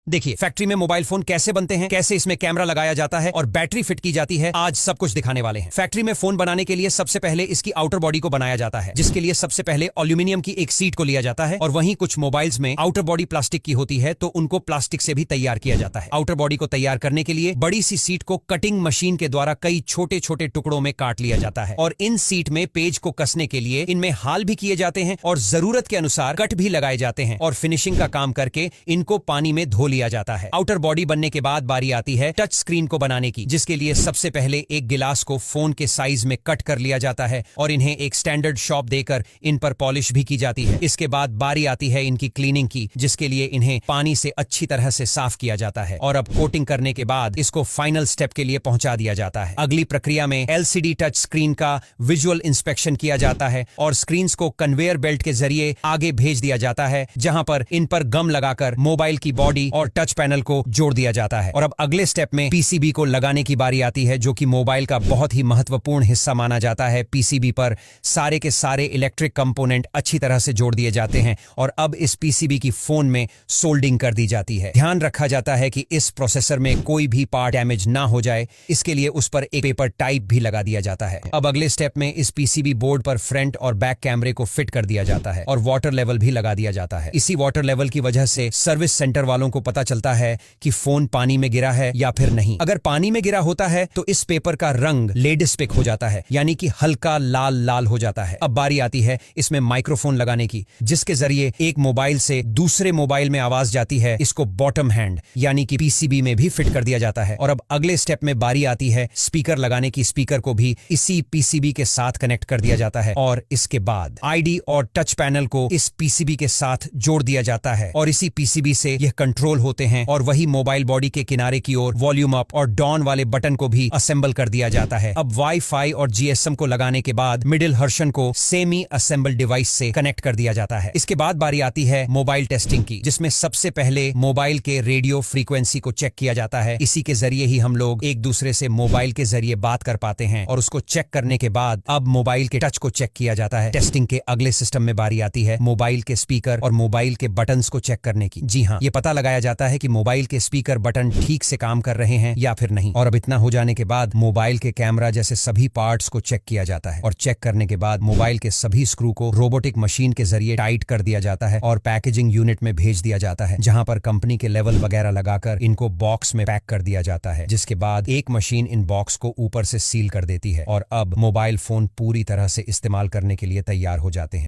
देखिए, फैक्ट्री में mobile phone कैसे बनते हैं, कैसे इसमें कैमरा लगाया जाता है और बैटरी फिट की जाती है, आज सब कुछ दिखाने वाले हैं। फैक्ट्री में फोन बनाने के लिए सबसे पहले इसकी आउटर बॉडी को बनाया जाता है, जिसके लिए सबसे पहले एल्यूमिनियम की एक सीट को लिया जाता है और वहीं कुछ मोबाइल्स में आउटर बॉडी प्लास्टिक की होती है, तो उनको प्लास्टिक से भी तैयार किया जाता है। आउटर बॉडी को तैयार करने के लिए बड़ी सी सीट को कटिंग मशीन के द्वारा कई छोटे छोटे टुकड़ों में काट लिया जाता है और इन सीट में पेज को कसने के लिए इनमें हाल भी किए जाते हैं और जरूरत के अनुसार कट भी लगाए जाते हैं और फिनिशिंग का काम करके इनको पानी में धो लिया जाता है। आउटर बॉडी बनने के बाद बारी आती है टच स्क्रीन को बनाने की, जिसके लिए सबसे पहले एक गिलास को फोन के साइज में कट कर लिया जाता है और इन्हें एक स्टैंडर्ड शॉप देकर इन पर पॉलिश भी की जाती है। इसके बाद बारी आती है इनकी क्लीनिंग की, जिसके लिए इन्हें पानी से अच्छी तरह से साफ किया जाता है और अब कोटिंग करने के बाद इसको फाइनल स्टेप के लिए पहुंचा दिया जाता है। अगली प्रक्रिया में एलसीडी टच स्क्रीन का विजुअल इंस्पेक्शन किया जाता है और स्क्रीन को कन्वेयर बेल्ट के जरिए आगे भेज दिया जाता है, जहां पर इन पर गम लगाकर मोबाइल की बॉडी और टच पैनल को जोड़ दिया जाता है। और अब अगले स्टेप में पीसीबी को लगाने की बारी आती है, जो कि मोबाइल का बहुत ही महत्वपूर्ण हिस्सा माना जाता है। पीसीबी पर सारे के सारे इलेक्ट्रिक कंपोनेंट अच्छी तरह से जोड़ दिए जाते हैं और अब इस पीसीबी की फोन में सोल्डिंग कर दी जाती है। ध्यान रखा जाता है कि इस प्रोसेसर में कोई भी पार्ट डैमेज ना हो जाए, इसके लिए उस पर एक पेपर टाइप भी लगा दिया जाता है। अब अगले स्टेप में इस पीसीबी बोर्ड पर फ्रंट और बैक कैमरे को फिट कर दिया जाता है और वाटर लेवल भी लगा दिया जाता है। इसी वाटर लेवल की वजह से सर्विस सेंटर वालों को पता चलता है कि फोन पानी में गिरा है या फिर नहीं। अगर पानी में गिरा होता है तो इस पेपर का रंग लेडिस्पिक हो जाता है, यानी कि हल्का लाल लाल हो जाता है। अब बारी आती है इसमें माइक्रोफोन लगाने की, जिसके जरिए एक मोबाइल से दूसरे मोबाइल में आवाज जाती है। इसको बॉटम हैंड यानी कि पीसीबी में भी फिट कर दिया जाता है। और अब अगले स्टेप में बारी आती है स्पीकर लगाने की। स्पीकर को भी इसी पीसीबी के साथ कनेक्ट कर दिया जाता है और इसके बाद आईडी और टच पैनल को इस पीसीबी के साथ जोड़ दिया जाता है और इसी पीसीबी से यह कंट्रोल होते हैं। और वही मोबाइल बॉडी के किनारे की ओर वॉल्यूम अप और डाउन वाले बटन को भी असेंबल कर दिया जाता है। अब वाईफाई और जीएसएम को लगाने के बाद मिडिल हर्शन को सेमी असेंबल डिवाइस से कनेक्ट कर दिया जाता है। इसके बाद बारी आती है मोबाइल टेस्टिंग की, जिसमें सबसे पहले मोबाइल के रेडियो फ्रीक्वेंसी को चेक किया जाता है। इसी के जरिए ही हम लोग एक दूसरे से मोबाइल के जरिए बात कर पाते हैं और उसको चेक करने के बाद अब मोबाइल के टच को चेक किया जाता है। टेस्टिंग के अगले सिस्टम में बारी आती है मोबाइल के स्पीकर और मोबाइल के बटन्स को चेक करने की। जी हाँ, ये पता लगाया जाता है कि मोबाइल के स्पीकर बटन ठीक से काम कर रहे हैं या फिर नहीं। और अब इतना हो जाने के बाद मोबाइल के कैमरा जैसे सभी पार्ट्स को चेक किया जाता है और चेक करने के बाद मोबाइल के सभी स्क्रू को रोबोटिक मशीन के जरिए टाइट कर दिया जाता है और पैकेजिंग यूनिट में भेज दिया जाता है, जहां पर कंपनी के लेवल वगैरह लगाकर इनको बॉक्स में पैक कर दिया जाता है, जिसके बाद एक मशीन इन बॉक्स को ऊपर से सील कर देती है और अब मोबाइल फोन पूरी तरह से इस्तेमाल करने के लिए तैयार हो जाते हैं।